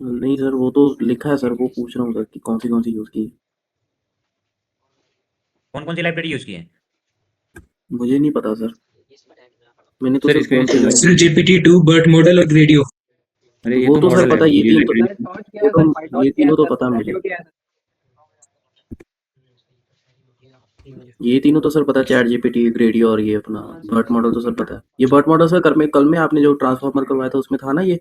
नहीं सर, वो तो लिखा है सर, वो पूछ रहा हूँ सर कि कौन सी यूज की. कौन कौन सी लाइब्रेरी यूज की है? मुझे नहीं पता सर, मैंने तो सर सर इसके फोन पे join sir GPT-2 BERT model और ग्रेडियो। अरे ये वो तो तो सर मॉडल है, पता, ये ये तीन तो लाइब्रेरी मैंने सर्च किया सर, पाइथन ये किया तीनों तो सर, पता है मुझे, SEO किया है ये तीनों तो सर पता है, चैट जीपीटी, ग्रेडियो और ये अपना बर्ट मॉडल तो सर पता है। ये बर्ट मॉडल सर कल में आपने जो ट्रांसफॉर्मर करवाया था उसमें था ना ये?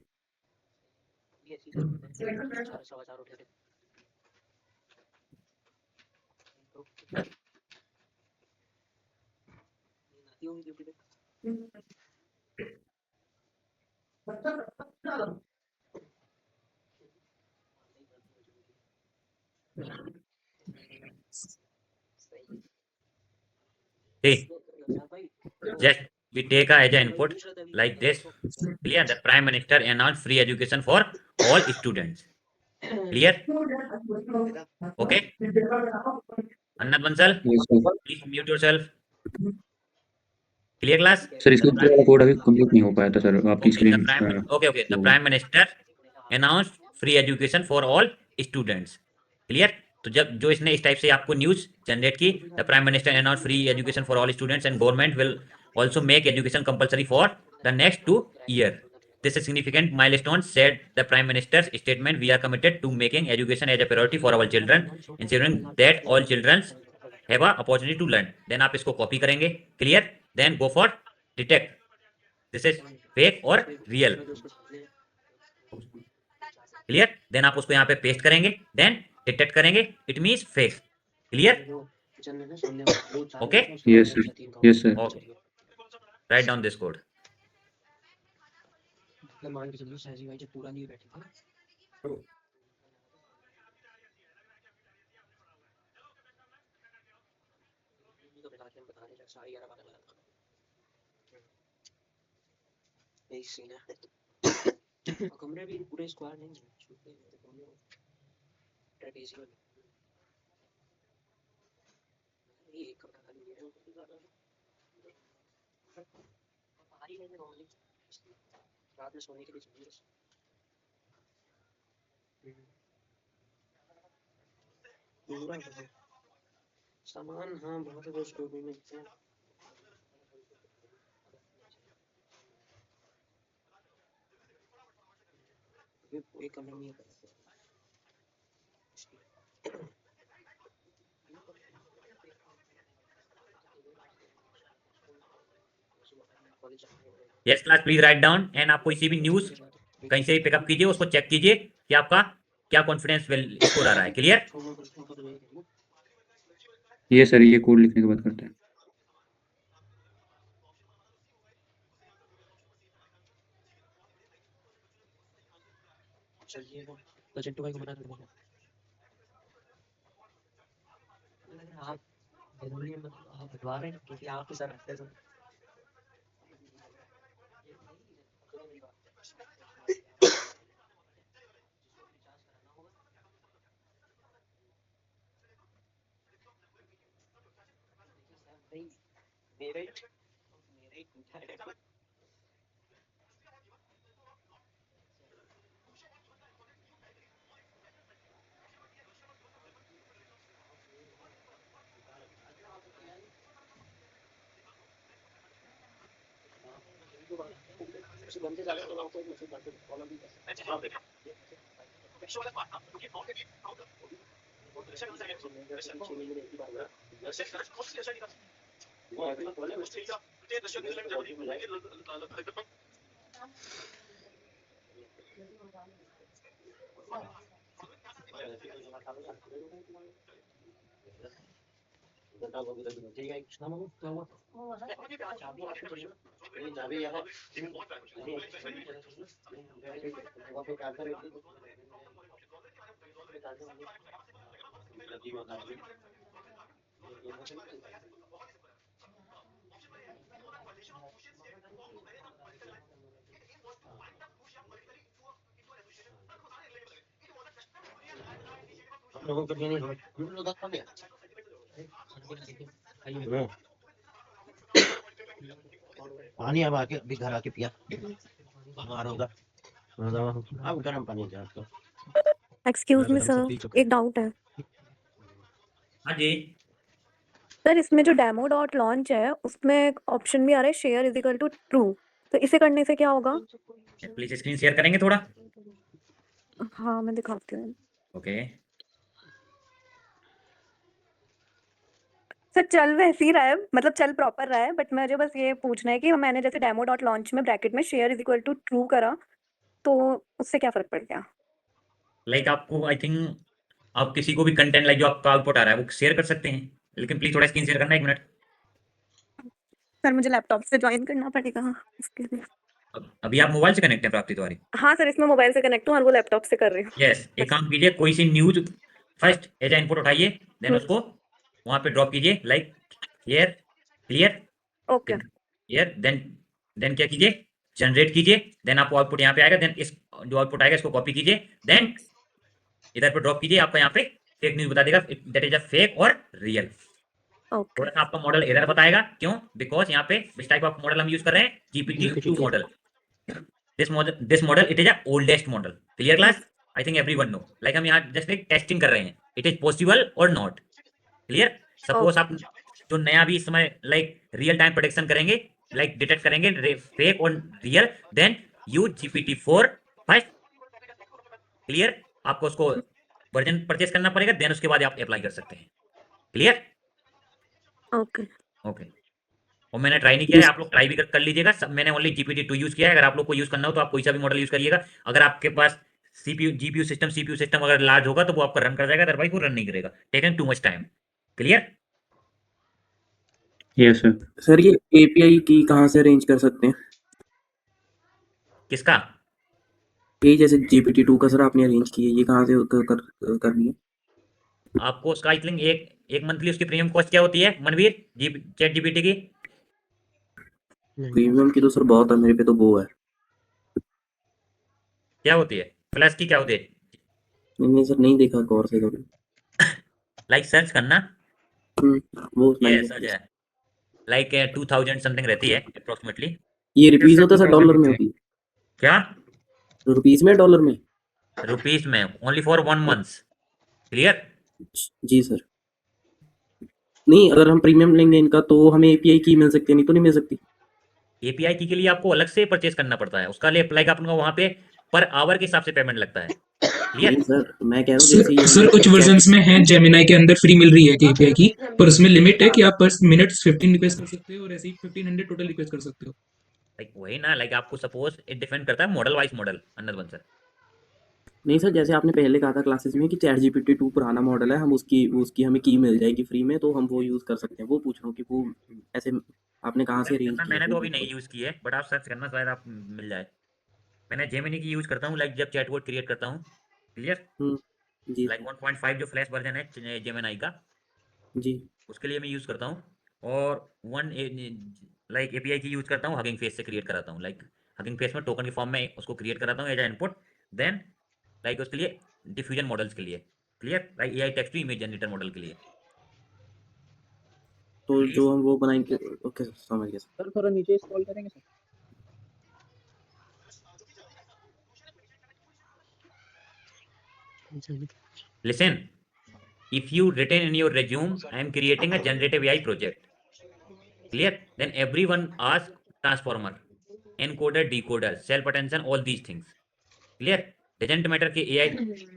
See, just we take as an input like this. Clear? The Prime Minister announced free education for all students. Clear? Okay. Anand Bansal, Yes, sir. please mute yourself. Clear class? Sir इसका ऊपर वाला code अभी complete नहीं हो पाया था sir, आपकी Okay, the screen the Prime Minister announced free education for all students. Clear? तो जब जो इसने इस टाइप से आपको न्यूज जनरेट की, the prime minister announce free education for all students and government will also make education compulsory for the next 2 years. This is significant milestone, said the Prime Minister's statement. We are committed to making education as a priority for our children, ensuring that all children have a opportunity to learn. Then आप इसको copy करेंगे, clear? Then go for detect. This is fake or real. Clear? Then आप उसको यहाँ पे paste करेंगे, then detect करेंगे, it means fake. Clear? Okay? Yes sir, yes sir. Okay. Write down this code. मान के चलिए सहजी भाई जब पूरा नहीं बैठे थे तो बताने का 11:30 बजे लगा था यही सीन है कमरे भी पूरे स्क्वायर नहीं छूटे ट्रेपेजियम ये एक कमरा खाली है बाहरी है नॉर्मली रात में सोने के लिए चाहिए सामान हाँ बहुत है स्टोर में पूरे कमरे में Yes class, please write down. And आप कोई सी भी न्यूज कहीं से भी पिकअप कीजिए, उसको चेक कीजिए कि आपका क्या कॉन्फिडेंस स्कोर आ रहा है. क्लियर? ये सर, ये कोड लिखने के बाद करते हैं। चलिए तो चिंटू भाई को बना दो आप आप बटवा रहे हैं क्योंकि आपके साथ रहते हैं मेरे गंदे जाने तो आपको मुझे बात प्रॉब्लम भी लोगों को नहीं पानी अब आके अभी घर आके पिया बाहर होगा अब गर्म पानी जाता एक्सक्यूज मी सर, एक डाउट है हाँ जी. सर इसमें जो डेमो डॉट लॉन्च है उसमें ऑप्शन भी आ रहा है share is equal to true, तो इसे करने से क्या होगा? प्लीज स्क्रीन शेयर करेंगे थोड़ा। हाँ मैं दिखाती हूँ। ओके सर चल वैसे ही रहा है, मतलब चल प्रॉपर रहा है, बट मुझे बस ये पूछना है कि मैंने जैसे डेमो डॉट लॉन्च में ब्रैकेट में share is equal to true करा तो उससे क्या फर्क पड़ गया? लाइक आपको आई थिंक आप किसी को भी कंटेंट लाइक जो आपका आउटपुट आ रहा है वो शेयर कर सकते हैं, लेकिन प्लीज थोड़ा स्क्रीन शेयर करना 1 मिनट। सर मुझे लैपटॉप से ज्वाइन करना पड़ेगा इसके लिए। अभी आप मोबाइल से कनेक्ट है प्राप्ति तिवारी? हाँ सर इसमें मोबाइल से कनेक्ट हूँ और वो लैपटॉप से कर रही हूँ। यस, एक काम कीजिए, कोई सी news first as a input उठाइए, देन उसको वहां पे ड्रॉप कीजिए like here, clear? Okay here, then क्या कीजिए, जनरेट कीजिए, देन आपको आउटपुट यहाँ पे आएगा, देन इस जो आउटपुट आएगा इसको कॉपी कीजिए, देन इधर पे ड्रॉप कीजिए, आपका यहाँ पे फेक न्यूज बता देगा दैट इज अ फेक और रियल। ओके थोड़ा सा आपका मॉडल एरर बताएगा, क्यों? बिकॉज यहाँ पे विच टाइप ऑफ मॉडल हम यूज कर रहे हैं, GPT-2 model. This model it is a oldest model. Clear class? I think everyone know, like हम यहाँ जस्ट एक टेस्टिंग कर रहे हैं, it is possible or not. Clear? Suppose आप जो नया भी इस समय लाइक रियल टाइम प्रेडिक्शन करेंगे, लाइक डिटेक्ट करेंगे फेक और real, then use GPT-4 first. Clear? आपको उसको वर्जन परचेस करना पड़ेगा, देन उसके बाद आप अप्लाई कर सकते हैं। क्लियर? Okay okay. और मैंने ट्राई नहीं किया है, आप लोग ट्राई भी कर लीजिएगा। मैंने ओनली GPT-2 यूज किया है, अगर आप लोग को यूज करना हो तो आप कोई सा भी मॉडल यूज करिएगा। अगर आपके पास GPU सिस्टम अगर लार्ज होगा तो वो आपका रन कर जाएगा, अदरवाइज वो रन नहीं करेगा, taking too much time. Clear? Yes sir. Sir ये API की कहाँ से अरेंज कर सकते हैं? किसका? ये जैसे GPT-2 का सर आपने अरेंज किया, ये कहाँ से करनी है? आपको उसका आई थिंक एक मंथली उसकी प्रीमियम कॉस्ट क्या होती है मनवीर, चैट GPT की? प्रीमियम की तो सर बहुत है, मेरे पे तो वो है। क्या होती है? फ्लैश की क्या होती है? मैंने सर नहीं देखा गौर से कभी। लाइक सर्च करना, वो ये सर्च है, लाइक 2000 समथिंग रहती है अप्रोक्सीमेटली। ये रुपीज होता है सर, डॉलर में होती है? क्या? रुपीज में, डॉलर में? रुपीस में, ओनली फॉर 1 मंथ। क्लियर? जी सर। नहीं, अगर हम प्रीमियम लेंगे इनका तो हमें API की मिल सकती है, नहीं तो नहीं मिल सकती? API की के लिए आपको अलग से परचेस करना पड़ता है, उसका लिए लाइक आपका वहाँ पे पर आवर के हिसाब से पेमेंट लगता है। क्लियर? नहीं सर, मैं कह रहा हूँ जैसे ये सर कुछ वर्जन्स में है जेमिनाई के अंदर फ्री मिल रही है API की, पर उसमें लिमिट है कि आप पर मिनट 15 रिक्वेस्ट कर सकते हो और ऐसे ही 1500 टोटल रिक्वेस्ट कर सकते हो। लाइक वही ना, लाइक आपको सपोज इट डिपेंड करता है model wise model. Another sir नहीं सर, जैसे आपने पहले कहा था क्लासेस में कि ChatGPT-2 पुराना मॉडल है, हम उसकी हमें की मिल जाएगी फ्री में, तो हम वो यूज कर सकते हैं। वो पूछ रहा हूँ कि वो ऐसे आपने कहाँ से अरेंज किया? मैंने तो अभी नहीं यूज की है, बट आप सर्च करना शायद आप मिल जाए। मैंने जेमिनी की यूज करता हूँ, लाइक जब चैटबॉट क्रिएट करता हूँ। क्लियर? जी लाइक 1.5 जो फ्लैश वर्जन है जेमिनाई का, जी उसके लिए मैं यूज करता हूँ। और लाइक API की यूज करता हूँ, हगिंग फेस से क्रिएट कराता हूँ, लाइक हगिंग फेस में टोकन के फॉर्म में उसको क्रिएट कराता हूँ एज इनपुट, देन लाइक उसके लिए डिफ्यूजन मॉडल्स के लिए। Clear? Like AI text to image generator model के लिए। तो जो हम वो बनाएंगे, ओके सर, समझ गया सर। थोड़ा नीचे स्क्रॉल करेंगे sir. Listen, if you written in your resume, I am creating a generative AI project. Clear? Then everyone ask transformer, encoder, decoder, self attention, all these things. Clear? Doesn't matter कि AI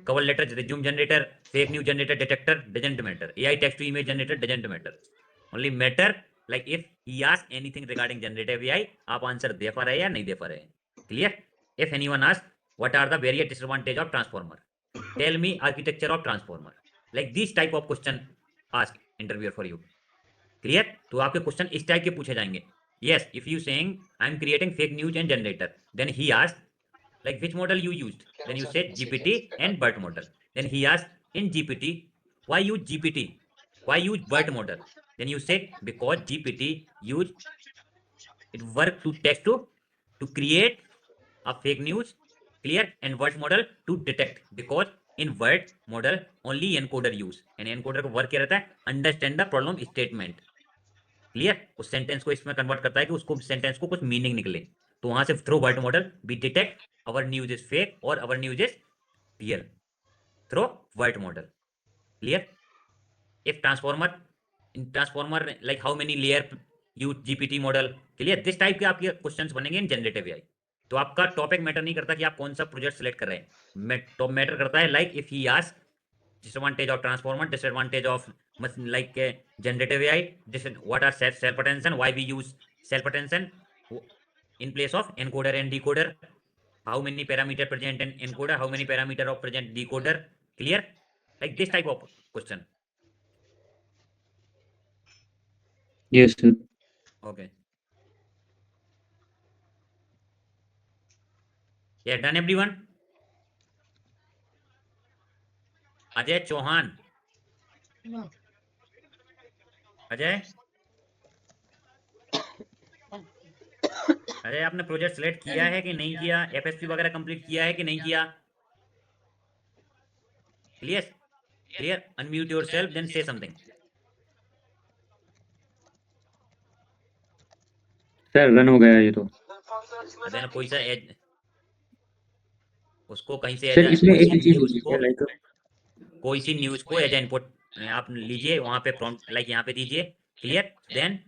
cover letter, resume generator, fake news generator, detector, doesn't matter. AI text to image generator doesn't matter. Only matter like if he asks anything regarding generative AI, आप answer दे पा रहे हैं या नहीं दे पा रहे हैं। Clear? If anyone asks what are the various disadvantage of transformer, tell me architecture of transformer. Like this type of question ask interviewer for you. Clear? तो आपके क्वेश्चन इस टाइप के पूछे जाएंगे। Yes, if you saying I am creating fake news and generator, then he asked like which model you used, then you said GPT and BERT model. Then he asked in GPT why use GPT, why use BERT model, then you said because GPT use it work to text to create a fake news. Clear? And BERT model to detect, because in BERT model only encoder use, and encoder का work क्या रहता है, understand the problem statement. Clear? उस sentence को इसमें convert करता है कि उसको सेंटेंस को कुछ मीनिंग निकले, तो वहां से through BERT model we detect our news is fake or our news is real through BERT model. Clear? If transformer in transformer, like how many layer use GPT model, clear? This type के आपके questions बनेंगे इन generative AI. तो आपका topic matter नहीं करता कि आप कौन सा प्रोजेक्ट सेलेक्ट कर रहे हैं, टॉप मैटर करता है like if he ask disadvantage of transformer, disadvantage of like generative AI, what are self attention, why we use self attention in place of encoder and decoder, how many parameter present in encoder, how many parameter of present decoder, clear? Like this type of question. Yes, sir. Okay. Yeah, done everyone? Ajay Chauhan, Ajay Ajay आपने project select किया है कि नहीं किया, FSP वगैरह complete किया है कि नहीं किया? Clear? Clear? Unmute yourself, then say something. Sir run हो गया ये तो। देन कोई सा उसको कहीं से सर इसमें एक चीज है लाइक कोई सी न्यूज को एज इनपुट आप लीजिए, वहां पे प्रॉम्प्ट लाइक यहाँ पे दीजिए, क्लियर? देन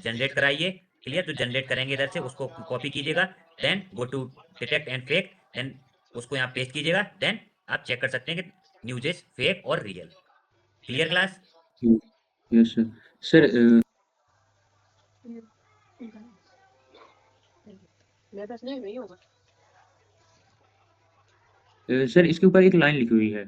जनरेट कराइए, क्लियर? तो जनरेट करेंगे इधर से, उसको कॉपी कीजिएगा, then go to detect and fake, then उसको यहाँ पेस्ट कीजिएगा, देन आप चेक कर सकते हैं कि न्यूज इज फेक और real. Clear class? Yes sir. Sir इसके ऊपर एक लाइन लिखी हुई है,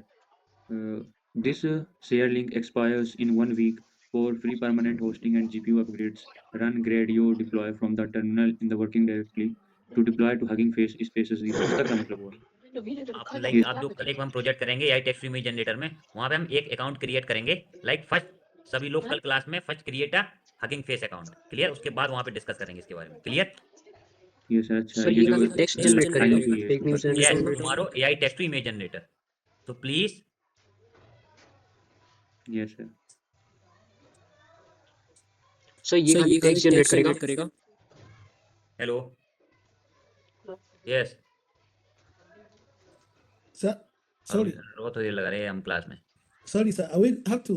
this share link expires in 1 week for free permanent hosting and GPU upgrades, run grade your deploy from the terminal in the working directly to deploy to Hugging Face Spaces. इसका क्या मतलब हुआ? आप लोग कल एक हम प्रोजेक्ट करेंगे एआई टेक्स्ट इमेज जनरेटर में, वहां पे हम एक अकाउंट क्रिएट करेंगे, लाइक फर्स्ट सभी लोग कल क्लास में first create a hugging face account, clear? उसके बाद वहां पे डिस्कस करेंगे इसके बारे में, क्लियर? ये सर अच्छा सर ये ये जो वाला टेक्स्ट जनरेट करेगा fake news and yes, tomorrow AI text to image generator, तो प्लीज। Yes sir. सर ये खाली टेक्स्ट जनरेट करेगा। हेलो, यस Sir, sorry, वो तो ये लगा रहे हैं हम क्लास में। sorry, sir. I will have to.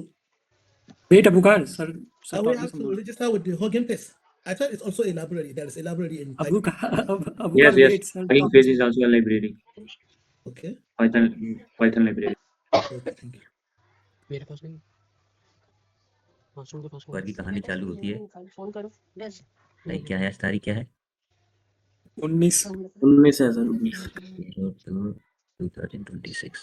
Wait, Abukar, sir. I will have to register with the Hugging Face. I thought it's also a library. There is a library in Python. Abukar, Yes, wait, yes. sir. Hugging Face is also a library. Okay. Python library. Okay, thank you. मेरे पास नहीं, मासूम के पास ऊपर की कहानी चालू होती है, फोन करो लाइक क्या है, तारीख क्या है? 19 19 है सर, 19 2026।